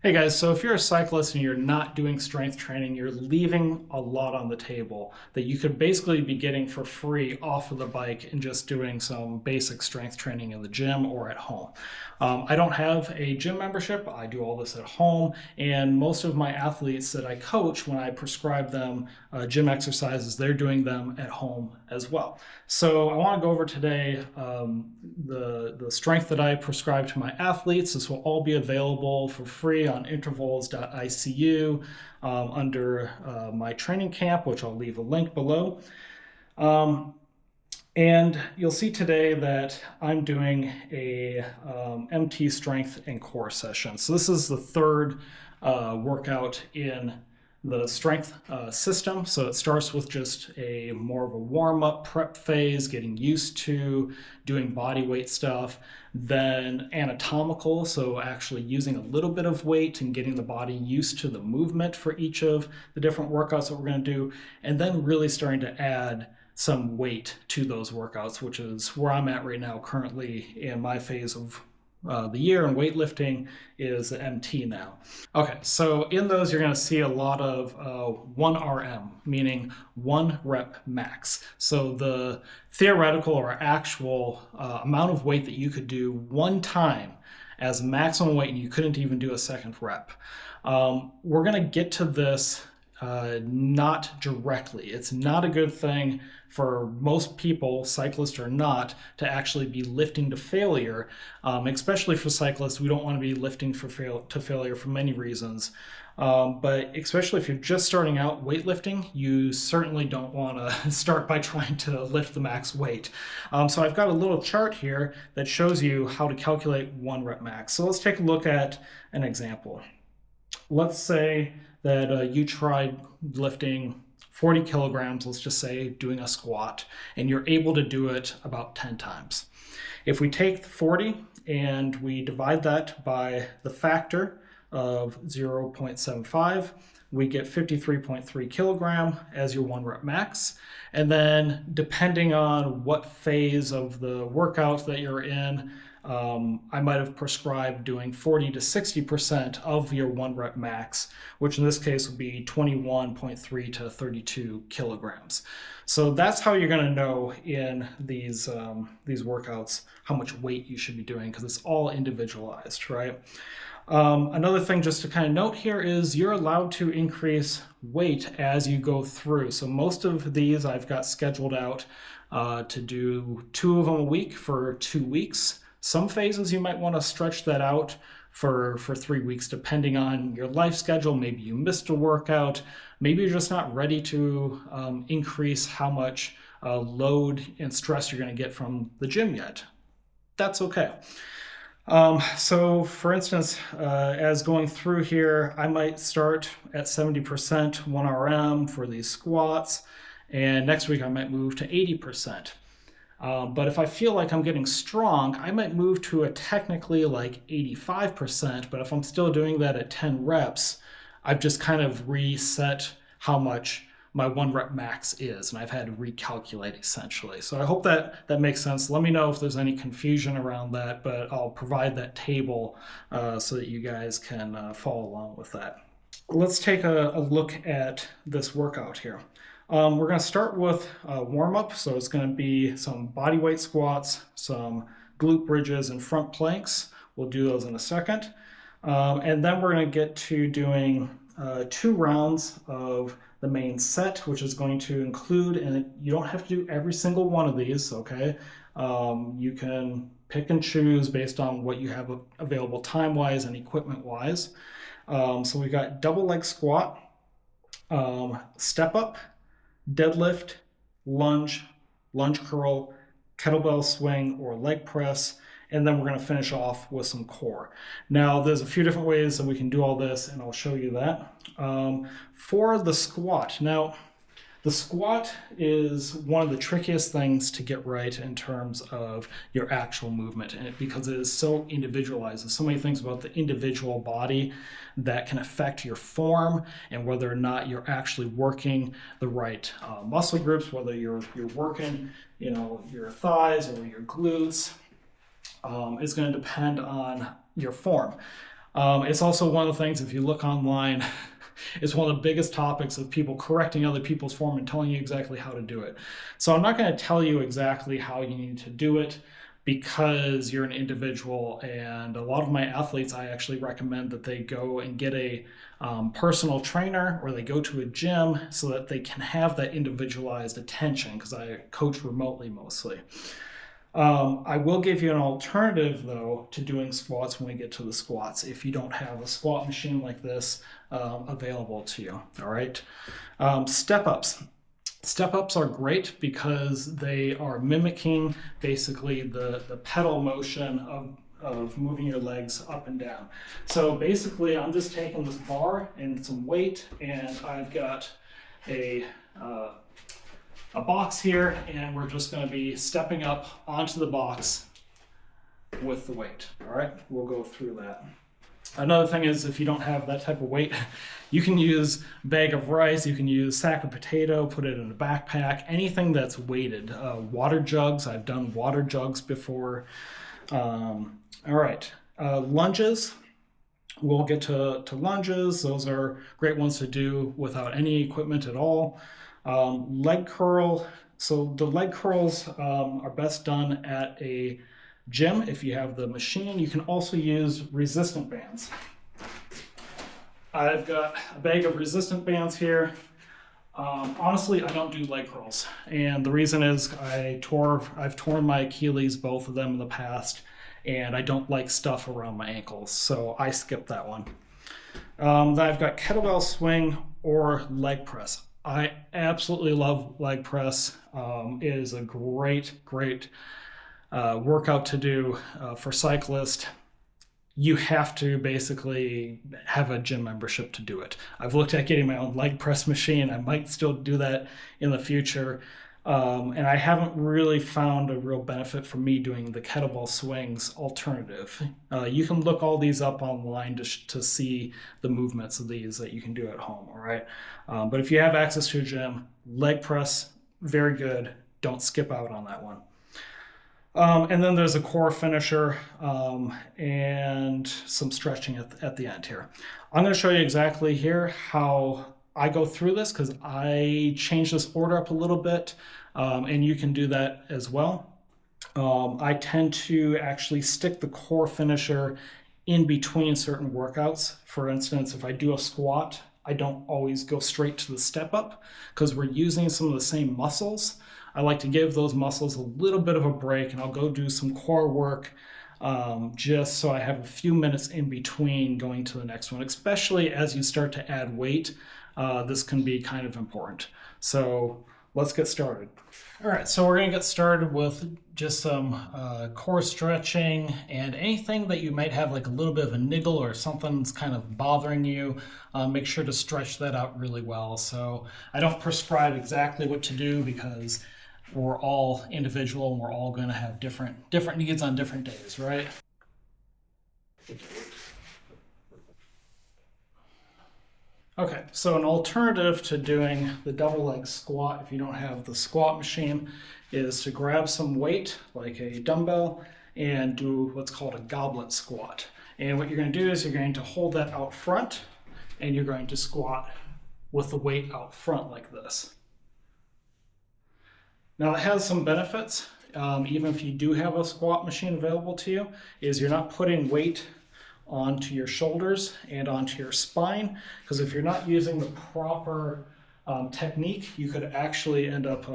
Hey guys, so if you're a cyclist and you're not doing strength training, you're leaving a lot on the table that you could basically be getting for free off of the bike and just doing some basic strength training in the gym or at home. I don't have a gym membership. I do all this at home, and most of my athletes that I coach, when I prescribe them gym exercises, they're doing them at home as well. So I want to go over today the strength that I prescribe to my athletes. This will all be available for free on Intervals.icu under my training camp, which I'll leave a link below. And you'll see today that I'm doing a MT strength and core session. So this is the third workout in the strength system. So it starts with just a more of a warm-up prep phase, getting used to doing body weight stuff, then anatomical, so actually using a little bit of weight and getting the body used to the movement for each of the different workouts that we're going to do, and then really starting to add some weight to those workouts, which is where I'm at right now currently in my phase of the year, and weightlifting is the MT now. Okay, so in those you're going to see a lot of 1RM, meaning 1 rep max. So the theoretical or actual amount of weight that you could do one time as maximum weight, and you couldn't even do a second rep. We're going to get to this not directly. It's not a good thing for most people, cyclists or not, to actually be lifting to failure. Especially for cyclists, we don't want to be lifting to failure for many reasons. But especially if you're just starting out weightlifting, you certainly don't want to start by trying to lift the max weight. So I've got a little chart here that shows you how to calculate 1 rep max. So let's take a look at an example. Let's say that you tried lifting 40 kilograms, let's just say, doing a squat, and you're able to do it about 10 times. If we take the 40 and we divide that by the factor of 0.75, we get 53.3 kilogram as your 1 rep max. And then depending on what phase of the workout that you're in, I might have prescribed doing 40 to 60% of your 1 rep max, which in this case would be 21.3 to 32 kilograms. So that's how you're going to know in these workouts how much weight you should be doing, because it's all individualized, right? Another thing just to kind of note here is you're allowed to increase weight as you go through. So most of these I've got scheduled out to do 2 of them a week for 2 weeks. Some phases you might want to stretch that out for 3 weeks, depending on your life schedule. Maybe you missed a workout. Maybe you're just not ready to increase how much load and stress you're going to get from the gym yet. That's okay. So for instance, as going through here, I might start at 70% 1RM for these squats, and next week I might move to 80%. But if I feel like I'm getting strong, I might move to a technically like 85%, but if I'm still doing that at 10 reps, I've just kind of reset how much my 1 rep max is, and I've had to recalculate essentially. So I hope that makes sense. Let me know if there's any confusion around that, but I'll provide that table so that you guys can follow along with that. Let's take a look at this workout here. We're going to start with warm-up, so it's going to be some body weight squats, some glute bridges and front planks. We'll do those in a second. And then we're going to get to doing 2 rounds of the main set, which is going to include, and you don't have to do every single one of these, okay? You can pick and choose based on what you have available time-wise and equipment-wise. So we've got double leg squat, step up, deadlift, lunge, lunge curl, kettlebell swing, or leg press, and then we're going to finish off with some core. Now, there's a few different ways that we can do all this, and I'll show you that. For the squat, now, the squat is one of the trickiest things to get right in terms of your actual movement, because it is so individualized. There's so many things about the individual body that can affect your form and whether or not you're actually working the right muscle groups, whether you're working, your thighs or your glutes. Is going to depend on your form. It's also one of the things, if you look online, it's one of the biggest topics of people correcting other people's form and telling you exactly how to do it. So I'm not going to tell you exactly how you need to do it because you're an individual, and a lot of my athletes, I actually recommend that they go and get a personal trainer, or they go to a gym so that they can have that individualized attention, because I coach remotely mostly. I will give you an alternative, though, to doing squats when we get to the squats, if you don't have a squat machine like this available to you. All right. Step-ups. Step-ups are great because they are mimicking basically the pedal motion of moving your legs up and down. So basically, I'm just taking this bar and some weight, and I've got a box here, and we're just going to be stepping up onto the box with the weight. All right, we'll go through that. Another thing is, if you don't have that type of weight, you can use a bag of rice, you can use a sack of potato, put it in a backpack, anything that's weighted. Water jugs, I've done water jugs before. All right, lunges. We'll get to lunges. Those are great ones to do without any equipment at all. Leg curl. So the leg curls are best done at a gym if you have the machine. You can also use resistant bands. I've got a bag of resistant bands here. Honestly, I don't do leg curls, and the reason is I've torn my Achilles, both of them, in the past, and I don't like stuff around my ankles, so I skip that one. Then I've got kettlebell swing or leg press. I absolutely love leg press. It is a great workout to do for cyclists. You have to basically have a gym membership to do it. I've looked at getting my own leg press machine. I might still do that in the future. And I haven't really found a real benefit for me doing the kettlebell swings alternative. You can look all these up online to see the movements of these that you can do at home, all right? But if you have access to a gym, leg press, very good. Don't skip out on that one. And then there's a core finisher and some stretching at the end here. I'm going to show you exactly here how I go through this, because I change this order up a little bit, and you can do that as well. I tend to actually stick the core finisher in between certain workouts. For instance, if I do a squat, I don't always go straight to the step up because we're using some of the same muscles. I like to give those muscles a little bit of a break, and I'll go do some core work just so I have a few minutes in between going to the next one, especially as you start to add weight. This can be kind of important. So let's get started. All right, so we're going to get started with just some core stretching, and anything that you might have like a little bit of a niggle or something's kind of bothering you, make sure to stretch that out really well. So I don't prescribe exactly what to do because we're all individual and we're all going to have different needs on different days, right? Okay, so an alternative to doing the double leg squat, if you don't have the squat machine, is to grab some weight, like a dumbbell, and do what's called a goblet squat. And what you're going to do is you're going to hold that out front, and you're going to squat with the weight out front like this. Now it has some benefits, even if you do have a squat machine available to you, is you're not putting weight onto your shoulders and onto your spine, because if you're not using the proper technique, you could actually end up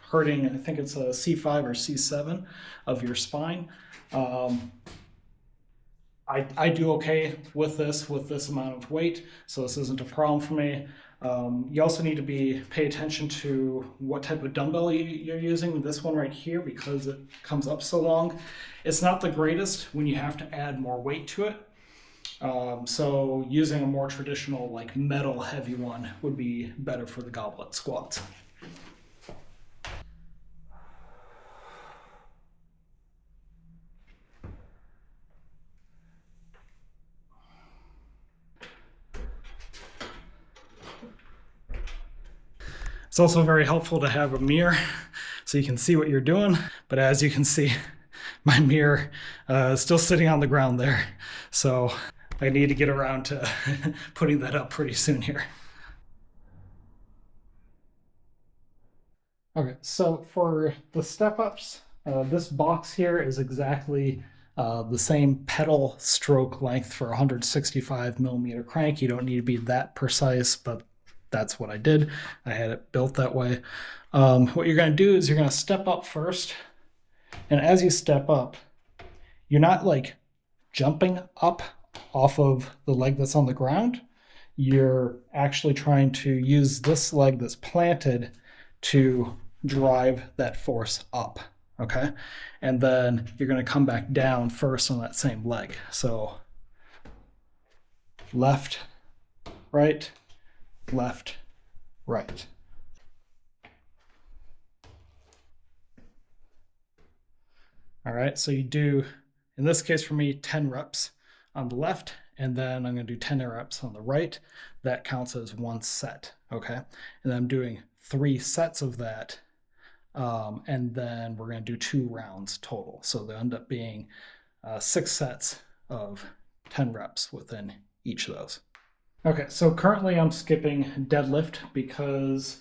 hurting, I think it's a C5 or C7 of your spine. I do okay with this amount of weight, so this isn't a problem for me. You also need to pay attention to what type of dumbbell you're using. This one right here, because it comes up so long, it's not the greatest when you have to add more weight to it. So using a more traditional, like metal heavy one, would be better for the goblet squats. It's also very helpful to have a mirror so you can see what you're doing. But as you can see, my mirror is still sitting on the ground there. So I need to get around to putting that up pretty soon here. Okay, so for the step ups, this box here is exactly the same pedal stroke length for 165 millimeter crank. You don't need to be that precise, but that's what I did. I had it built that way. What you're going to do is you're going to step up first. And as you step up, you're not like jumping up off of the leg that's on the ground. You're actually trying to use this leg that's planted to drive that force up, okay? And then you're going to come back down first on that same leg. So left, right, left, right. All right, so you do, in this case for me, 10 reps on the left, and then I'm going to do 10 reps on the right. That counts as one set, okay? And then I'm doing 3 sets of that, and then we're going to do 2 rounds total. So they end up being 6 sets of 10 reps within each of those. Okay, so currently I'm skipping deadlift because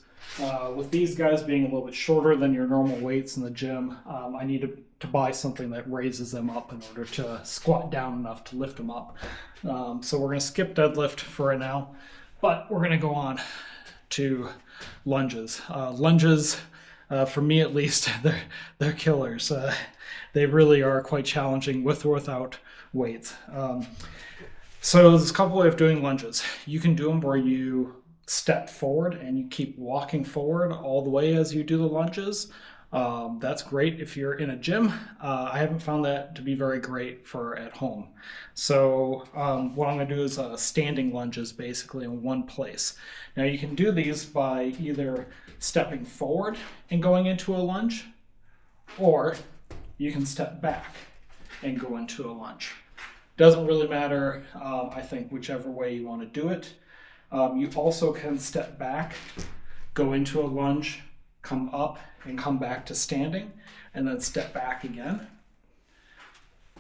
with these guys being a little bit shorter than your normal weights in the gym, I need to buy something that raises them up in order to squat down enough to lift them up. So we're going to skip deadlift for right now, but we're going to go on to lunges. Lunges, for me at least, they're killers. They really are quite challenging with or without weights. So there's a couple ways of doing lunges. You can do them where you step forward and you keep walking forward all the way as you do the lunges. That's great if you're in a gym. I haven't found that to be very great for at home. So what I'm going to do is standing lunges basically in one place. Now you can do these by either stepping forward and going into a lunge, or you can step back and go into a lunge. Doesn't really matter, I think, whichever way you want to do it. You also can step back, go into a lunge, come up and come back to standing, and then step back again.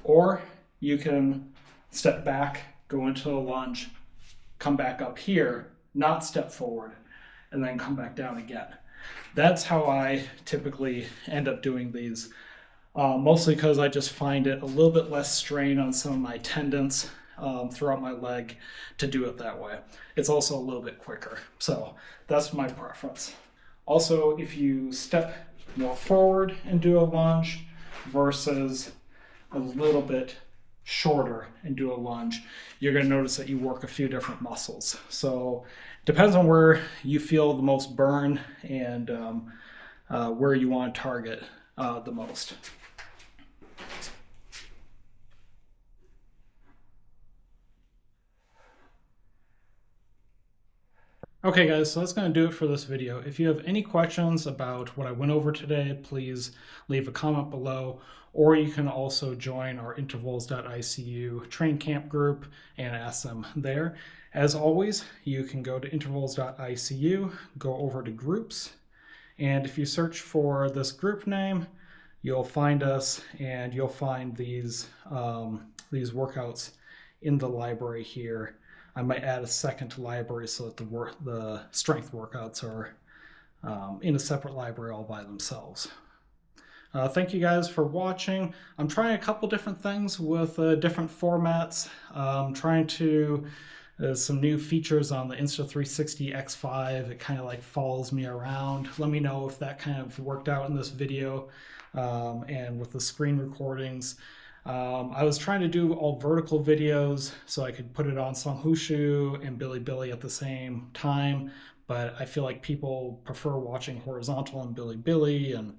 Or you can step back, go into a lunge, come back up here, not step forward, and then come back down again. That's how I typically end up doing these. Mostly because I just find it a little bit less strain on some of my tendons throughout my leg to do it that way. It's also a little bit quicker, so that's my preference. Also, if you step more forward and do a lunge versus a little bit shorter and do a lunge, you're going to notice that you work a few different muscles. So it depends on where you feel the most burn and where you want to target the most. Okay guys, so that's going to do it for this video. If you have any questions about what I went over today, please leave a comment below, or you can also join our Intervals.icu training camp group and ask them there. As always, you can go to Intervals.icu, go over to groups, and if you search for this group name, you'll find us and you'll find these workouts in the library here. I might add a second library so that the strength workouts are in a separate library all by themselves. Thank you guys for watching. I'm trying a couple different things with different formats. Trying to some new features on the Insta360 X5. It kind of like follows me around. Let me know if that kind of worked out in this video and with the screen recordings. I was trying to do all vertical videos so I could put it on Songhushu and Bilibili at the same time, but I feel like people prefer watching horizontal on Bilibili and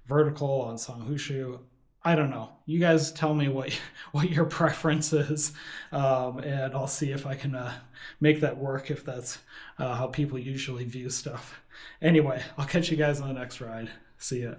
vertical on Songhushu. I don't know. You guys tell me what your preference is, and I'll see if I can make that work if that's how people usually view stuff. Anyway, I'll catch you guys on the next ride. See ya.